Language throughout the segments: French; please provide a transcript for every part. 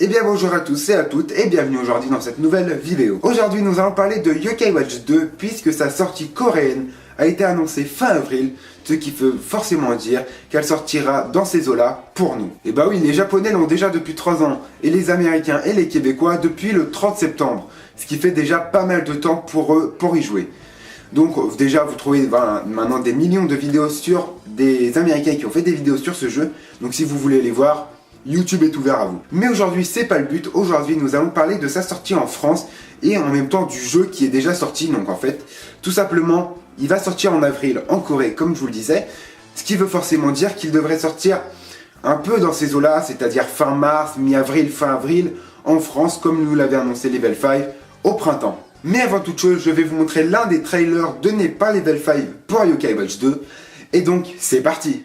Eh bien bonjour à tous et à toutes et bienvenue aujourd'hui dans cette nouvelle vidéo. Aujourd'hui nous allons parler de Yokai Watch 2 puisque sa sortie coréenne a été annoncée fin avril, ce qui veut forcément dire qu'elle sortira dans ces eaux-là pour nous. Et bah oui, les Japonais l'ont déjà depuis 3 ans et les Américains et les Québécois depuis le 30 septembre, ce qui fait déjà pas mal de temps pour eux pour y jouer. Donc déjà vous trouvez maintenant des millions de vidéos sur des Américains qui ont fait des vidéos sur ce jeu, donc si vous voulez les voir, YouTube est ouvert à vous. Mais aujourd'hui, c'est pas le but. Aujourd'hui, nous allons parler de sa sortie en France et en même temps du jeu qui est déjà sorti. Donc en fait, tout simplement, il va sortir en avril en Corée, comme je vous le disais. Ce qui veut forcément dire qu'il devrait sortir un peu dans ces eaux-là, c'est-à-dire fin mars, mi-avril, fin avril, en France, comme nous l'avait annoncé Level 5 au printemps. Mais avant toute chose, je vais vous montrer l'un des trailers de n'est pas Level 5 pour Yokai Watch 2. Et donc, c'est parti!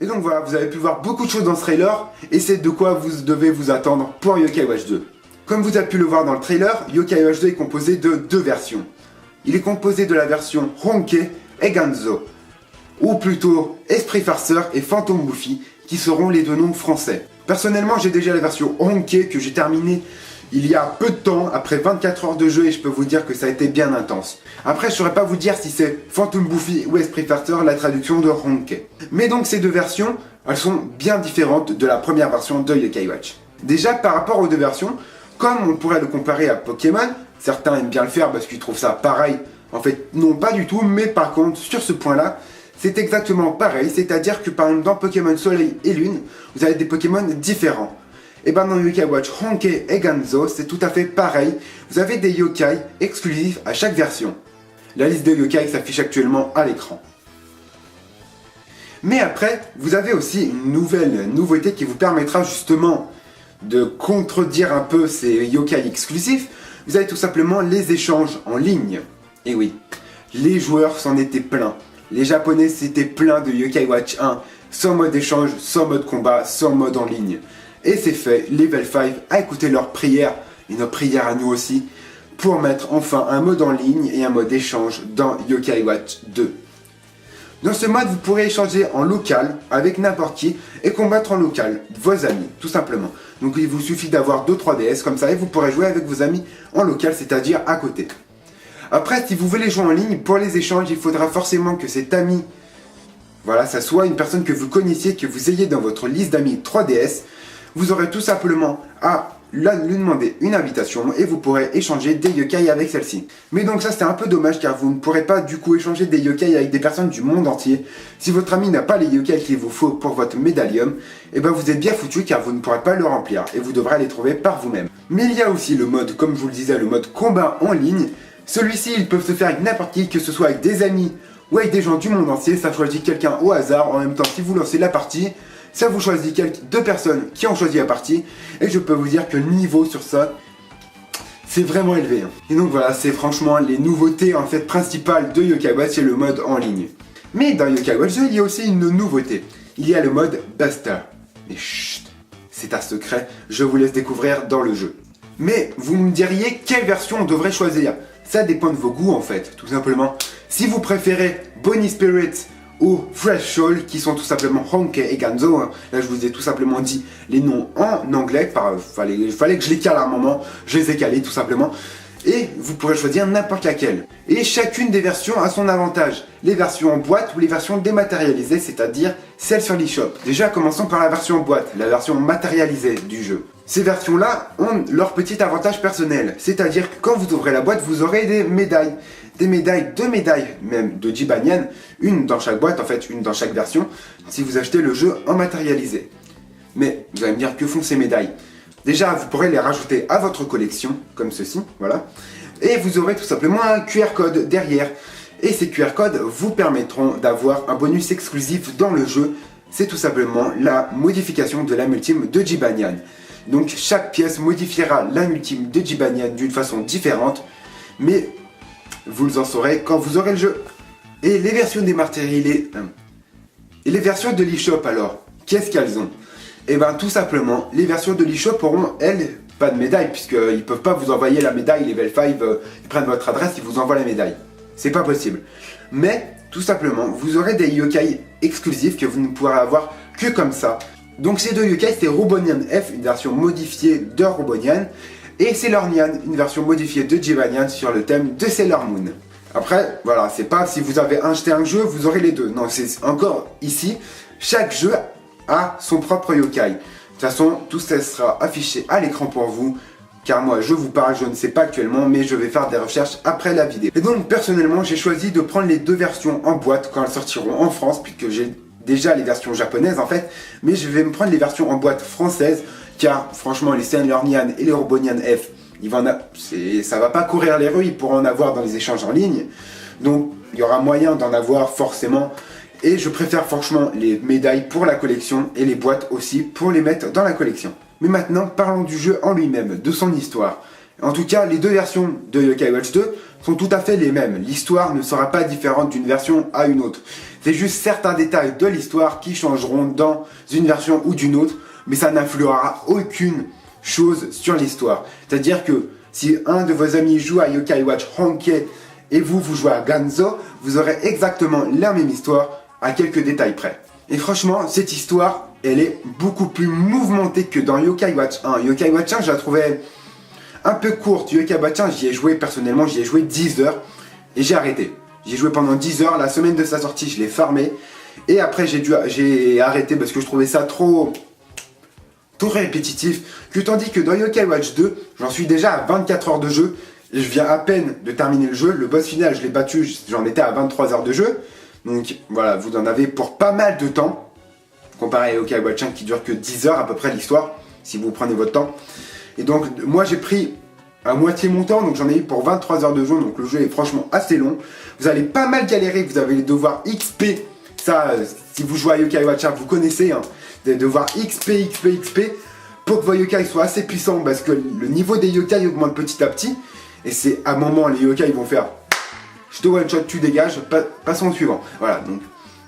Et donc voilà, vous avez pu voir beaucoup de choses dans ce trailer, et c'est de quoi vous devez vous attendre pour Yokai Watch 2. Comme vous avez pu le voir dans le trailer, Yokai Watch 2 est composé de 2 versions. Il est composé de la version Honke et Ganzo, ou plutôt Esprit Farceur et Fantôme Bouffi, qui seront les 2 noms français. Personnellement, j'ai déjà la version Honke que j'ai terminée il y a peu de temps, après 24 heures de jeu, et je peux vous dire que ça a été bien intense. Après, je saurais pas vous dire si c'est Fantôme Bouffi ou Esprit Farceur, la traduction de Honke. Mais donc ces 2 versions, elles sont bien différentes de la première version de Yokai Watch. Déjà, par rapport aux 2 versions, comme on pourrait le comparer à Pokémon, certains aiment bien le faire parce qu'ils trouvent ça pareil. En fait, non, pas du tout, mais par contre, sur ce point-là, c'est exactement pareil. C'est-à-dire que par exemple, dans Pokémon Soleil et Lune, vous avez des Pokémon différents. Et ben dans Yokai Watch Honke et Ganzo, c'est tout à fait pareil. Vous avez des yokai exclusifs à chaque version. La liste de yokai s'affiche actuellement à l'écran. Mais après, vous avez aussi une nouveauté qui vous permettra justement de contredire un peu ces yokai exclusifs. Vous avez tout simplement les échanges en ligne. Et oui, les joueurs s'en étaient pleins. Les Japonais s'étaient pleins de Yokai Watch 1, sans mode échange, sans mode combat, sans mode en ligne. Et c'est fait, Level 5 a écouté leurs prières, et nos prières à nous aussi, pour mettre enfin un mode en ligne et un mode échange dans Yokai Watch 2. Dans ce mode, vous pourrez échanger en local avec n'importe qui et combattre en local vos amis, tout simplement. Donc il vous suffit d'avoir 2-3 DS comme ça et vous pourrez jouer avec vos amis en local, c'est-à-dire à côté. Après, si vous voulez jouer en ligne, pour les échanges, il faudra forcément que cet ami, voilà, ça soit une personne que vous connaissiez, que vous ayez dans votre liste d'amis 3DS. Vous aurez tout simplement à lui demander une invitation et vous pourrez échanger des yokai avec celle-ci. Mais donc ça c'est un peu dommage car vous ne pourrez pas du coup échanger des yokai avec des personnes du monde entier. Si votre ami n'a pas les yokai qu'il vous faut pour votre médaillum, et ben vous êtes bien foutu car vous ne pourrez pas le remplir et vous devrez les trouver par vous-même. Mais il y a aussi le mode, comme je vous le disais, le mode combat en ligne. Celui-ci ils peuvent se faire avec n'importe qui, que ce soit avec des amis ou avec des gens du monde entier. Ça choisit quelqu'un au hasard. En même temps, si vous lancez la partie, ça vous choisit 2 personnes qui ont choisi la partie. Et je peux vous dire que le niveau sur ça, c'est vraiment élevé. Et donc voilà, c'est franchement les nouveautés en fait principales de Yokai Watch, c'est le mode en ligne. Mais dans Yokai Watch 2, il y a aussi une nouveauté. Il y a le mode Buster. Mais chut, c'est un secret, je vous laisse découvrir dans le jeu. Mais vous me diriez quelle version on devrait choisir. Ça dépend de vos goûts en fait, tout simplement. Si vous préférez Bonnie Spirit au Fresh Soul, qui sont tout simplement Honke et Ganzo. Là, je vous ai tout simplement dit les noms en anglais, fallait que je les cale à un moment, je les ai calés tout simplement. Et vous pourrez choisir n'importe laquelle. Et chacune des versions a son avantage. Les versions en boîte ou les versions dématérialisées, c'est-à-dire celles sur l'eShop. Déjà, commençons par la version en boîte, la version matérialisée du jeu. Ces versions-là ont leur petit avantage personnel. C'est-à-dire que quand vous ouvrez la boîte, vous aurez des médailles. Deux médailles même de Jibanyan, une dans chaque boîte, en fait, une dans chaque version, si vous achetez le jeu en matérialisé. Mais vous allez me dire, que font ces médailles ? Déjà, vous pourrez les rajouter à votre collection, comme ceci, voilà. Et vous aurez tout simplement un QR code derrière. Et ces QR codes vous permettront d'avoir un bonus exclusif dans le jeu. C'est tout simplement la modification de l'âme ultime de Jibanyan. Donc chaque pièce modifiera l'âme ultime de Jibanyan d'une façon différente. Mais vous en saurez quand vous aurez le jeu. Et les versions dématérialisées... Et les versions de l'eShop alors, qu'est-ce qu'elles ont ? Et bien tout simplement, les versions de l'eShop auront, elles, pas de médaille, puisqu'ils ne peuvent pas vous envoyer la médaille level 5, ils prennent votre adresse, ils vous envoient la médaille. C'est pas possible. Mais, tout simplement, vous aurez des yokai exclusifs que vous ne pourrez avoir que comme ça. Donc ces deux yokai, c'est Robonian F, une version modifiée de Robonian, et Sailor Nyan, une version modifiée de Jibanyan sur le thème de Sailor Moon. Après, voilà, c'est pas si vous avez acheté un jeu, vous aurez les deux. Non, c'est encore ici, chaque jeu a son propre yokai. De toute façon, tout ça sera affiché à l'écran pour vous, car moi je vous parle, je ne sais pas actuellement, mais je vais faire des recherches après la vidéo. Et donc personnellement, j'ai choisi de prendre les deux versions en boîte quand elles sortiront en France, puisque j'ai déjà les versions japonaises en fait, mais je vais me prendre les versions en boîte françaises, car franchement les Sailor Nyan et les Robonian F, ça va pas courir les rues, ils pourront en avoir dans les échanges en ligne, donc il y aura moyen d'en avoir forcément. Et je préfère franchement les médailles pour la collection et les boîtes aussi pour les mettre dans la collection. Mais maintenant, parlons du jeu en lui-même, de son histoire. En tout cas, les deux versions de Yokai Watch 2 sont tout à fait les mêmes. L'histoire ne sera pas différente d'une version à une autre. C'est juste certains détails de l'histoire qui changeront dans une version ou d'une autre, mais ça n'influera aucune chose sur l'histoire. C'est-à-dire que si un de vos amis joue à Yokai Watch Honke et vous jouez à Ganzo, vous aurez exactement la même histoire, à quelques détails près. Et franchement, cette histoire, elle est beaucoup plus mouvementée que dans Yokai Watch 1. Yokai Watch 1, je la trouvais un peu courte. Yokai Watch 1, j'y ai joué personnellement, j'y ai joué 10 heures et j'ai arrêté. J'ai joué pendant 10 heures, la semaine de sa sortie, je l'ai farmé. Et après, j'ai arrêté parce que je trouvais ça trop répétitif. Que tandis que dans Yokai Watch 2, j'en suis déjà à 24 heures de jeu. Et je viens à peine de terminer le jeu. Le boss final, je l'ai battu, j'en étais à 23 heures de jeu. Donc voilà, vous en avez pour pas mal de temps, comparé à Yokai Watch 1 qui dure que 10 heures à peu près l'histoire, si vous prenez votre temps. Et donc moi j'ai pris à moitié mon temps, donc j'en ai eu pour 23 heures de jeu, donc le jeu est franchement assez long. Vous allez pas mal galérer, vous avez les devoirs XP, ça si vous jouez à Yokai Watch 1 vous connaissez, hein, des devoirs XP, pour que vos yokai soient assez puissants, parce que le niveau des yokai augmente petit à petit, et c'est à un moment les yokai vont faire... Je te one shot, tu dégages, passons au suivant. Voilà, donc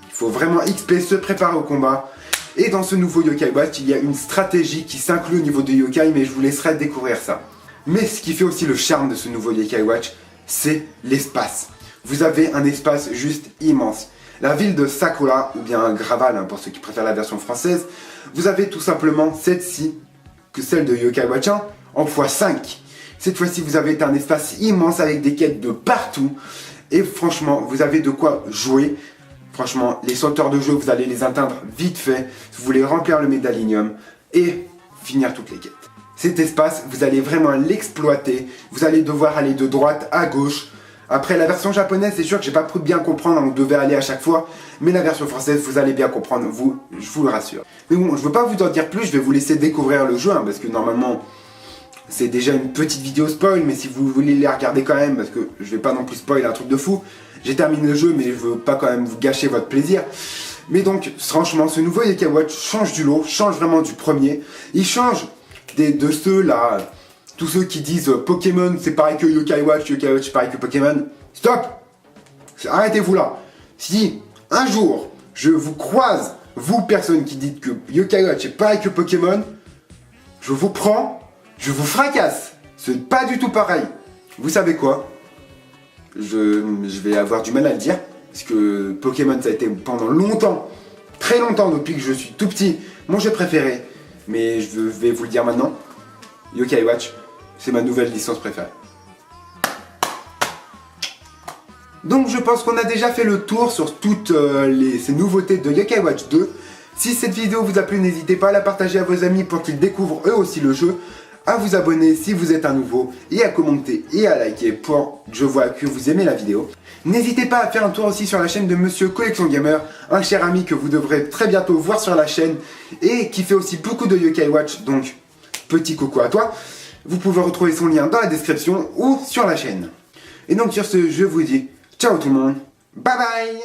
il faut vraiment XP, se préparer au combat. Et dans ce nouveau Yokai Watch, il y a une stratégie qui s'inclut au niveau de yokai, mais je vous laisserai découvrir ça. Mais ce qui fait aussi le charme de ce nouveau Yokai Watch, c'est l'espace. Vous avez un espace juste immense. La ville de Sakura, ou bien Graval, hein, pour ceux qui préfèrent la version française, vous avez tout simplement celle-ci, que celle de Yokai Watch 1, en x5. Cette fois-ci, vous avez un espace immense avec des quêtes de partout. Et franchement, vous avez de quoi jouer. Franchement, les sauteurs de jeu, vous allez les atteindre vite fait. Vous voulez remplir le médallinium et finir toutes les quêtes. Cet espace, vous allez vraiment l'exploiter. Vous allez devoir aller de droite à gauche. Après, la version japonaise, c'est sûr que j'ai pas pu bien comprendre, on devait aller à chaque fois. Mais la version française, vous allez bien comprendre, je vous le rassure. Mais bon, je veux pas vous en dire plus, je vais vous laisser découvrir le jeu, hein, parce que normalement... C'est déjà une petite vidéo spoil, mais si vous voulez les regarder quand même, parce que je vais pas non plus spoil un truc de fou. J'ai terminé le jeu, mais je veux pas quand même vous gâcher votre plaisir. Mais donc, franchement, ce nouveau Yokai Watch change du lot, change vraiment du premier. Il change de ceux là, tous ceux qui disent Pokémon c'est pareil que Yokai Watch c'est pareil que Pokémon. Stop! Arrêtez-vous là. Si un jour je vous croise, vous personnes qui dites que Yokai Watch est pareil que Pokémon, je vous prends. Je vous fracasse. C'est pas du tout pareil. Vous savez quoi? Je vais avoir du mal à le dire. Parce que Pokémon, ça a été pendant longtemps, très longtemps, depuis que je suis tout petit, mon jeu préféré. Mais je vais vous le dire maintenant, Yokai Watch, c'est ma nouvelle licence préférée. Donc je pense qu'on a déjà fait le tour sur toutes ces nouveautés de Yokai Watch 2. Si cette vidéo vous a plu, n'hésitez pas à la partager à vos amis pour qu'ils découvrent eux aussi le jeu, à vous abonner si vous êtes un nouveau, et à commenter et à liker pour que je vois que vous aimez la vidéo. N'hésitez pas à faire un tour aussi sur la chaîne de Monsieur Collection Gamer, un cher ami que vous devrez très bientôt voir sur la chaîne, et qui fait aussi beaucoup de Yokai Watch, donc petit coucou à toi. Vous pouvez retrouver son lien dans la description ou sur la chaîne. Et donc sur ce, je vous dis ciao tout le monde, bye bye.